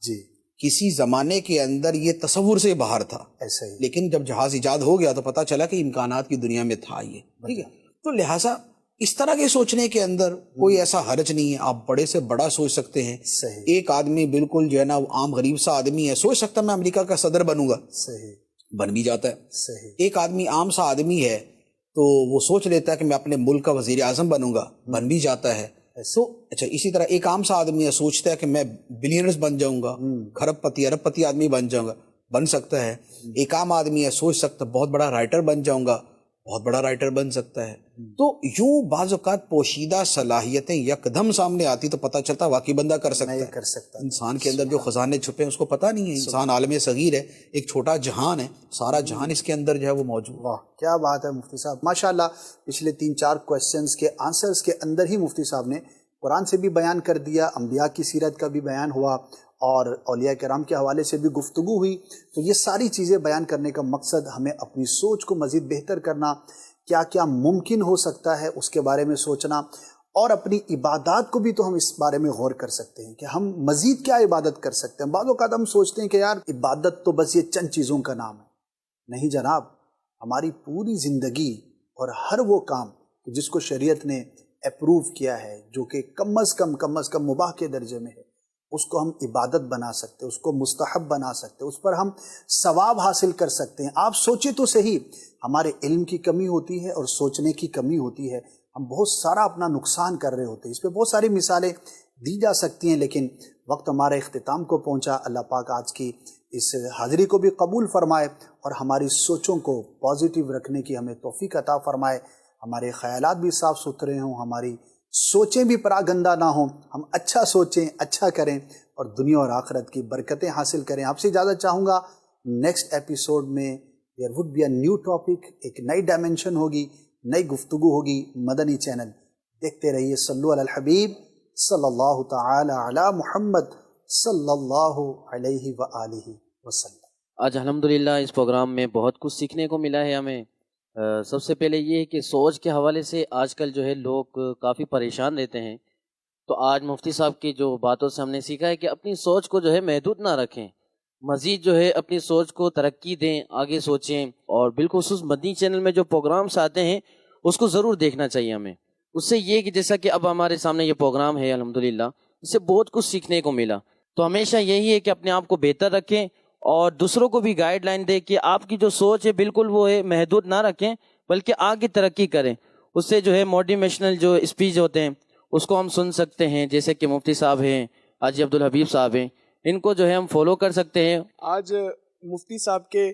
جی کسی زمانے کے اندر یہ تصور سے باہر تھا, ایسا ہی. لیکن جب جہاز ایجاد ہو گیا تو پتا چلا کہ امکانات کی دنیا میں تھا یہ. ٹھیک ہے, تو لہٰذا اس طرح کے سوچنے کے اندر کوئی ایسا حرج نہیں ہے. آپ بڑے سے بڑا سوچ سکتے ہیں. ایک آدمی بالکل جو ہے نا عام غریب سا آدمی ہے, سوچ سکتا میں امریکہ کا صدر بنوں گا, بن بھی جاتا ہے. ایک آدمی عام سا آدمی ہے تو وہ سوچ لیتا ہے کہ میں اپنے ملک کا وزیر اعظم بنوں گا, بن بھی جاتا ہے. تو اچھا اسی طرح ایک عام سا آدمی ہے, سوچتا ہے کہ میں بلینئرز بن جاؤں گا, کھرب پتی ارب پتی آدمی بن جاؤں گا, بن سکتا ہے. ایک عام آدمی ہے, سوچ سکتا بہت بڑا رائٹر بن جاؤں گا, بہت بڑا رائٹر بن سکتا ہے. تو یوں بعض اوقات پوشیدہ صلاحیتیں یکدم سامنے آتی تو پتہ چلتا واقعی بندہ کر سکتا ہے. انسان کے اندر جو خزانے چھپے ہیں اس کو پتہ نہیں ہے. انسان عالم صغیر ہے, ایک چھوٹا جہان ہے, سارا جہان اس کے اندر جو ہے وہ موجود. واہ کیا بات ہے مفتی صاحب, ماشاءاللہ. پچھلے 3-4 کویسچنز کے آنسرز کے اندر ہی مفتی صاحب نے قرآن سے بھی بیان کر دیا, انبیاء کی سیرت کا بھی بیان ہوا, اور اولیاء کرام کے حوالے سے بھی گفتگو ہوئی. تو یہ ساری چیزیں بیان کرنے کا مقصد ہمیں اپنی سوچ کو مزید بہتر کرنا, کیا کیا ممکن ہو سکتا ہے اس کے بارے میں سوچنا, اور اپنی عبادات کو بھی تو ہم اس بارے میں غور کر سکتے ہیں کہ ہم مزید کیا عبادت کر سکتے ہیں. بعض اوقات ہم سوچتے ہیں کہ یار عبادت تو بس یہ چند چیزوں کا نام ہے. نہیں جناب, ہماری پوری زندگی اور ہر وہ کام جس کو شریعت نے اپروو کیا ہے, جو کہ کم از کم مباح کے درجے میں ہے, اس کو ہم عبادت بنا سکتے, اس کو مستحب بنا سکتے, اس پر ہم ثواب حاصل کر سکتے ہیں. آپ سوچیں تو صحیح, ہمارے علم کی کمی ہوتی ہے اور سوچنے کی کمی ہوتی ہے, ہم بہت سارا اپنا نقصان کر رہے ہوتے ہیں. اس پہ بہت ساری مثالیں دی جا سکتی ہیں, لیکن وقت ہمارے اختتام کو پہنچا. اللہ پاک آج کی اس حاضری کو بھی قبول فرمائے اور ہماری سوچوں کو پازیٹیو رکھنے کی ہمیں توفیق عطا فرمائے. ہمارے خیالات بھی صاف ستھرے ہوں, ہماری سوچیں بھی پراگندہ نہ ہوں, ہم اچھا سوچیں, اچھا کریں اور دنیا اور آخرت کی برکتیں حاصل کریں. آپ سے اجازت چاہوں گا. نیکسٹ ایپیسوڈ میں there would be a new topic, ایک نئی ڈائمنشن ہوگی, نئی گفتگو ہوگی. مدنی چینل دیکھتے رہیے. صلو علی الحبیب صلی اللہ تعالی علی محمد صلی اللہ علیہ وآلہ وسلم. آج الحمدللہ اس پروگرام میں بہت کچھ سیکھنے کو ملا ہے ہمیں. سب سے پہلے یہ ہے کہ سوچ کے حوالے سے آج کل جو ہے لوگ کافی پریشان رہتے ہیں. تو آج مفتی صاحب کی جو باتوں سے ہم نے سیکھا ہے کہ اپنی سوچ کو جو ہے محدود نہ رکھیں, مزید جو ہے اپنی سوچ کو ترقی دیں, آگے سوچیں. اور بالخصوص مدنی چینل میں جو پروگرامس آتے ہیں اس کو ضرور دیکھنا چاہیے ہمیں. اس سے یہ کہ جیسا کہ اب ہمارے سامنے یہ پروگرام ہے الحمدللہ, اس سے بہت کچھ سیکھنے کو ملا. تو ہمیشہ یہی ہے کہ اپنے آپ کو بہتر رکھیں اور دوسروں کو بھی گائیڈ لائن دیں کہ آپ کی جو سوچ ہے بالکل وہ ہے محدود نہ رکھیں, بلکہ آگے ترقی کریں. اس سے جو ہے موٹیویشنل جو اسپیچ ہوتے ہیں اس کو ہم سن سکتے ہیں, جیسے کہ مفتی صاحب ہیں, حاجی عبدالحبیب صاحب ہیں, ان کو جو ہے ہم فالو کر سکتے ہیں. آج مفتی صاحب کے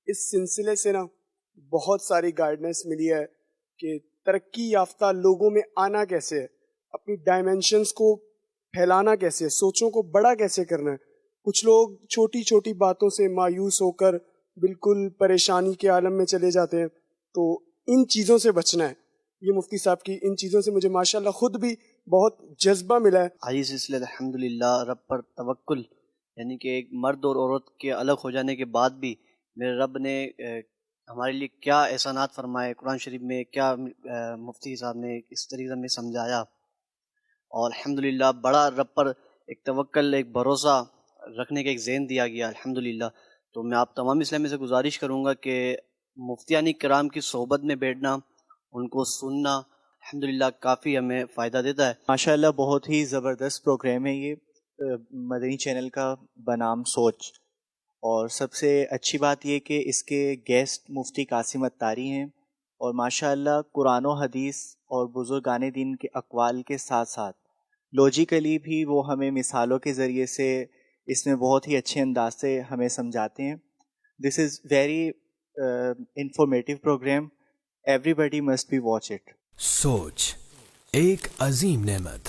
اس سلسلے سے نا بہت ساری گائیڈنس ملی ہے کہ ترقی یافتہ لوگوں میں آنا کیسے ہے, اپنی ڈائمینشنز کو پھیلانا کیسے ہے, سوچوں کو بڑا کیسے کرنا ہے. کچھ لوگ چھوٹی چھوٹی باتوں سے مایوس ہو کر بالکل پریشانی کے عالم میں چلے جاتے ہیں. تو ان چیزوں سے بچنا ہے. یہ مفتی صاحب کی ان چیزوں سے مجھے ماشاءاللہ خود بھی بہت جذبہ ملا ہے. آج سلسلہ الحمدللہ رب پر توکل, یعنی کہ ایک مرد اور عورت کے الگ ہو جانے کے بعد بھی میرے رب نے ہمارے لیے کیا احسانات فرمائے, قرآن شریف میں کیا مفتی صاحب نے اس طریقے سے ہمیں سمجھایا. اور الحمدللہ بڑا رب پر ایک توکل, ایک بھروسہ رکھنے کا ایک ذہن دیا گیا الحمدللہ. تو میں آپ تمام اسلامی سے گزارش کروں گا کہ مفتیان کرام کی صحبت میں بیٹھنا, ان کو سننا الحمدللہ کافی ہمیں فائدہ دیتا ہے. ماشاءاللہ بہت ہی زبردست پروگرام ہے یہ مدنی چینل کا بنام سوچ. اور سب سے اچھی بات یہ کہ اس کے گیسٹ مفتی قاسم اتاری ہیں, اور ماشاءاللہ قرآن و حدیث اور بزرگان دین کے اقوال کے ساتھ ساتھ لوجیکلی بھی وہ ہمیں مثالوں کے ذریعے سے اس میں بہت ہی اچھے انداز سے ہمیں سمجھاتے ہیں. This is very informative program, everybody must be watch it. سوچ ایک عظیم نعمت